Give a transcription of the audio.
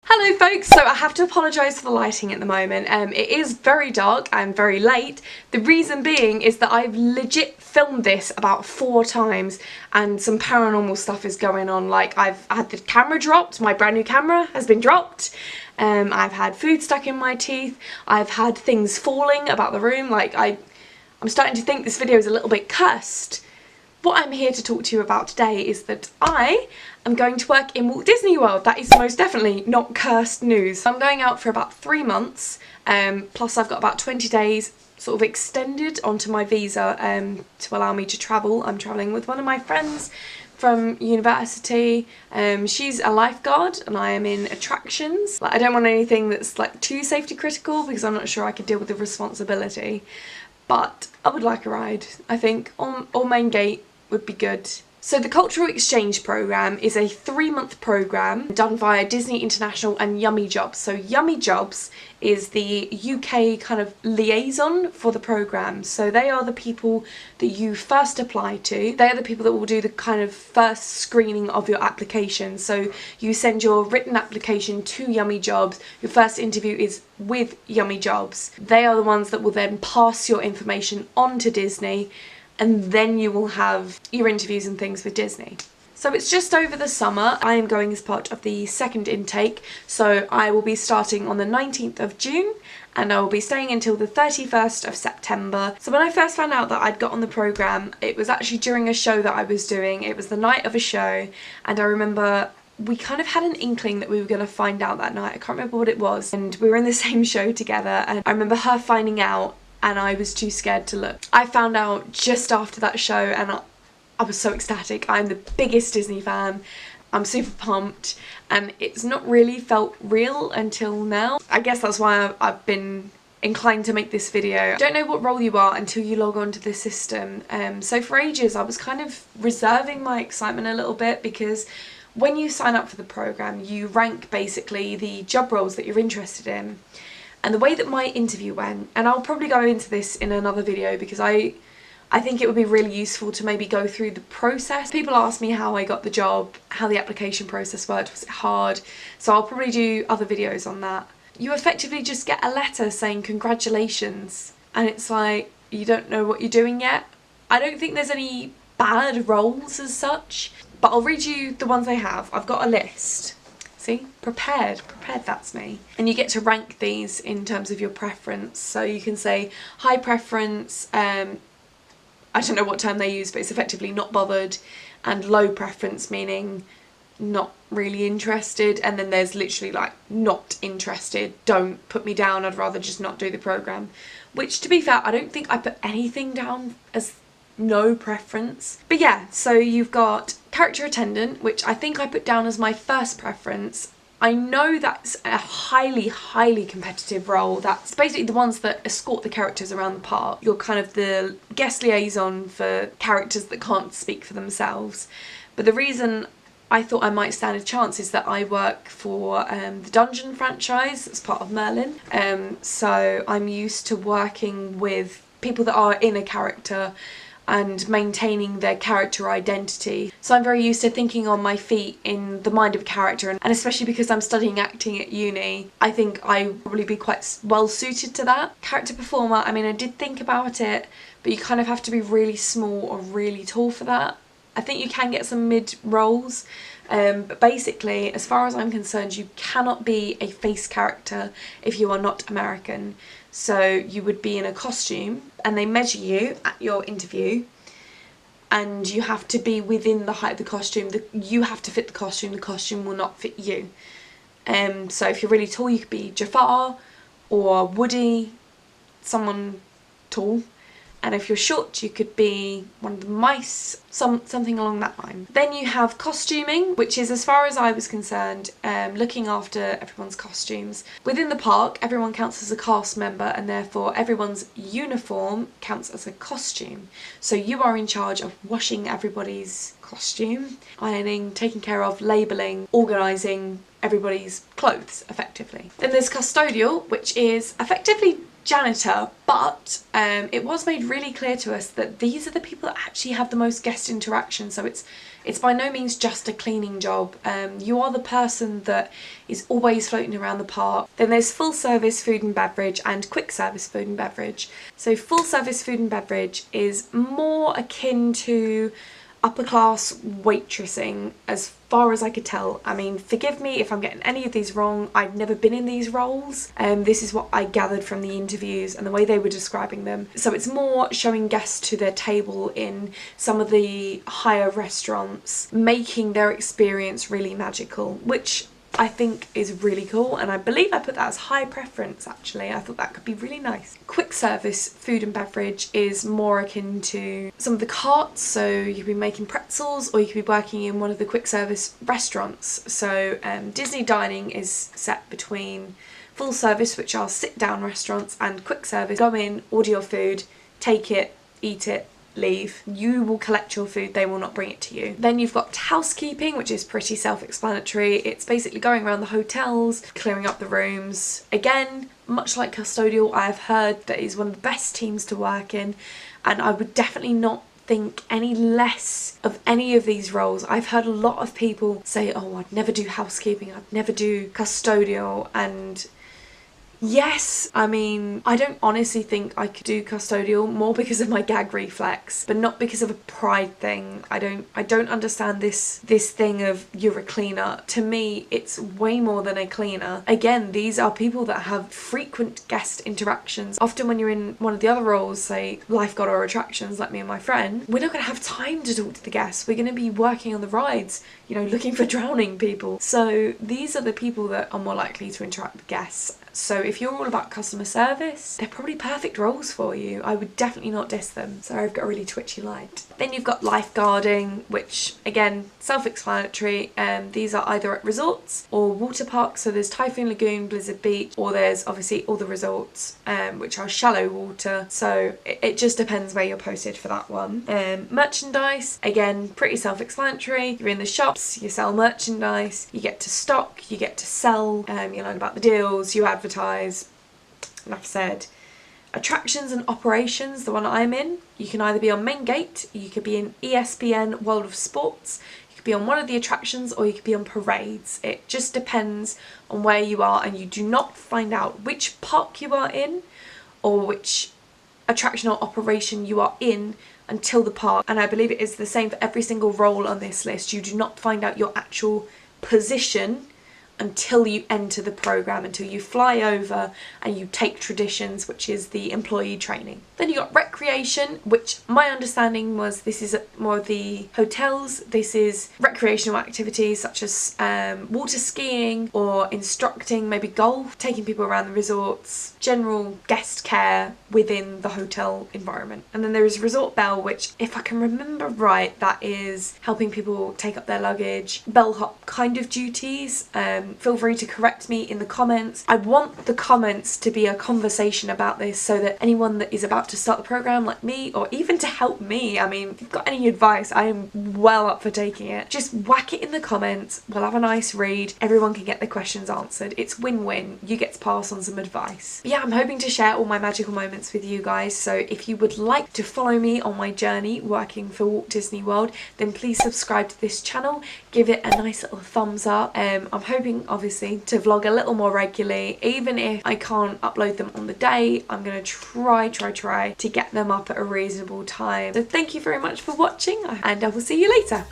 Hello folks, so I have to apologise for the lighting at the moment. It is very dark and very late. The reason being is that I've legit filmed this about 4 times and some paranormal stuff is going on. Like, I've had the camera dropped, my brand new camera has been dropped. I've had food stuck in my teeth. I've had things falling about the room. Like, I'm starting to think this video is a little bit cursed. What I'm here to talk to you about today is that I am going to work in Walt Disney World. That is most definitely not cursed news. I'm going out for about 3 months, plus I've got about 20 days sort of extended onto my visa to allow me to travel. I'm travelling with one of my friends from university. She's a lifeguard and I am in attractions. Like, I don't want anything that's like too safety critical because I'm not sure I could deal with the responsibility. But I would like a ride, I think, or main gate would be good. So the Cultural Exchange Programme is a 3-month programme done via Disney International and Yummy Jobs. So Yummy Jobs is the UK kind of liaison for the programme. So they are the people that you first apply to. They are the people that will do the kind of first screening of your application. So you send your written application to Yummy Jobs. Your first interview is with Yummy Jobs. They are the ones that will then pass your information on to Disney, and then you will have your interviews and things with Disney. So it's just over the summer. I am going as part of the second intake, so I will be starting on the 19th of June and I will be staying until the 31st of September. So when I first found out that I'd got on the programme, it was actually during a show that I was doing. It was the night of a show, and I remember we kind of had an inkling that we were going to find out that night. I can't remember what it was, and we were in the same show together, and I remember her finding out and I was too scared to look. I found out just after that show and I was so ecstatic. I'm the biggest Disney fan. I'm super pumped and it's not really felt real until now. I guess that's why I've been inclined to make this video. I don't know what role you are until you log on to the system. So for ages I was kind of reserving my excitement a little bit because when you sign up for the programme you rank basically the job roles that you're interested in. And the way that my interview went, and I'll probably go into this in another video because I think it would be really useful to maybe go through the process. People ask me how I got the job, how the application process worked, was it hard? So I'll probably do other videos on that. You effectively just get a letter saying congratulations, and it's like, you don't know what you're doing yet. I don't think there's any bad roles as such, but I'll read you the ones I have. I've got a list. See? Prepared, that's me. And you get to rank these in terms of your preference. So you can say high preference, I don't know what term they use, but it's effectively not bothered, and low preference meaning not really interested, and then there's literally like not interested, don't put me down, I'd rather just not do the programme. Which, to be fair, I don't think I put anything down as no preference. But yeah, so you've got character attendant, which I think I put down as my first preference. I know that's a highly competitive role. That's basically the ones that escort the characters around the park. You're kind of the guest liaison for characters that can't speak for themselves. But the reason I thought I might stand a chance is that I work for the Dungeon franchise as part of Merlin. So I'm used to working with people that are in a character and maintaining their character identity. So I'm very used to thinking on my feet in the mind of a character, and especially because I'm studying acting at uni, I think I would probably be quite well suited to that. Character performer, I mean, I did think about it, but you kind of have to be really small or really tall for that. I think you can get some mid roles, but basically, as far as I'm concerned, you cannot be a face character if you are not American. So you would be in a costume and they measure you at your interview and you have to be within the height of the costume. You have to fit the costume will not fit you. So if you're really tall you could be Jafar or Woody, someone tall. And if you're short you could be one of the mice, something along that line. Then you have costuming, which is, as far as I was concerned, looking after everyone's costumes. Within the park everyone counts as a cast member and therefore everyone's uniform counts as a costume. So you are in charge of washing everybody's costume, ironing, taking care of, labelling, organising everybody's clothes effectively. Then there's custodial, which is effectively janitor, but it was made really clear to us that these are the people that actually have the most guest interaction, so it's It's by no means just a cleaning job. You are the person that is always floating around the park. Then there's full service food and beverage and quick service food and beverage. So full service food and beverage is more akin to upper class waitressing as far as I could tell. I mean, forgive me if I'm getting any of these wrong. I've never been in these roles. This is what I gathered from the interviews and the way they were describing them. So it's more showing guests to their table in some of the higher restaurants, making their experience really magical, which I think is really cool, and I believe I put that as high preference actually. I thought that could be really nice. Quick service food and beverage is more akin to some of the carts, so you could be making pretzels or you could be working in one of the quick service restaurants. So Disney dining is set between full service, which are sit down restaurants, and quick service. Go in, order your food, take it, eat it, leave. You will collect your food, they will not bring it to you. Then you've got housekeeping, which is pretty self-explanatory. It's basically going around the hotels, clearing up the rooms. Again, much like custodial, I have heard that is one of the best teams to work in, and I would definitely not think any less of any of these roles. I've heard a lot of people say, oh, I'd never do housekeeping, I'd never do custodial, and yes, I mean, I don't honestly think I could do custodial, more because of my gag reflex, but not because of a pride thing. I don't understand this thing of you're a cleaner. To me, it's way more than a cleaner. Again, these are people that have frequent guest interactions. Often when you're in one of the other roles, say lifeguard or attractions, like me and my friend, we're not going to have time to talk to the guests. We're going to be working on the rides, you know, looking for drowning people. So these are the people that are more likely to interact with guests. So if you're all about customer service, they're probably perfect roles for you. I would definitely not diss them. Sorry, I've got a really twitchy light. Then you've got lifeguarding, which again, self-explanatory. These are either at resorts or water parks. So there's Typhoon Lagoon, Blizzard Beach, or there's obviously all the resorts, which are shallow water. So it just depends where you're posted for that one. Merchandise, again, pretty self-explanatory. You're in the shops, you sell merchandise, you get to stock, you get to sell, you learn about the deals, you advertise. Like I said, attractions and operations, the one I'm in, you can either be on main gate, you could be in ESPN World of Sports, you could be on one of the attractions, or you could be on parades. It just depends on where you are, and you do not find out which park you are in or which attraction or operation you are in until the park. And I believe it is the same for every single role on this list. You do not find out your actual position until you enter the program, until you fly over and you take traditions, which is the employee training. Then you got recreation, which my understanding was this is more of the hotels. This is recreational activities such as water skiing or instructing, maybe golf, taking people around the resorts, general guest care within the hotel environment. And then there is Resort Bell, which, if I can remember right, that is helping people take up their luggage, bellhop kind of duties. Feel free to correct me in the comments. I want the comments to be a conversation about this, so that anyone that is about to start the program like me, or even to help me, I mean, if you've got any advice, I am well up for taking it. Just whack it in the comments, we'll have a nice read, everyone can get their questions answered. It's win-win, you get to pass on some advice. But yeah, I'm hoping to share all my magical moments with you guys, so if you would like to follow me on my journey working for Walt Disney World, then please subscribe to this channel, give it a nice little thumbs up. I'm hoping obviously to vlog a little more regularly. Even if I can't upload them on the day, I'm gonna try to get them up at a reasonable time. So thank you very much for watching, and I will see you later.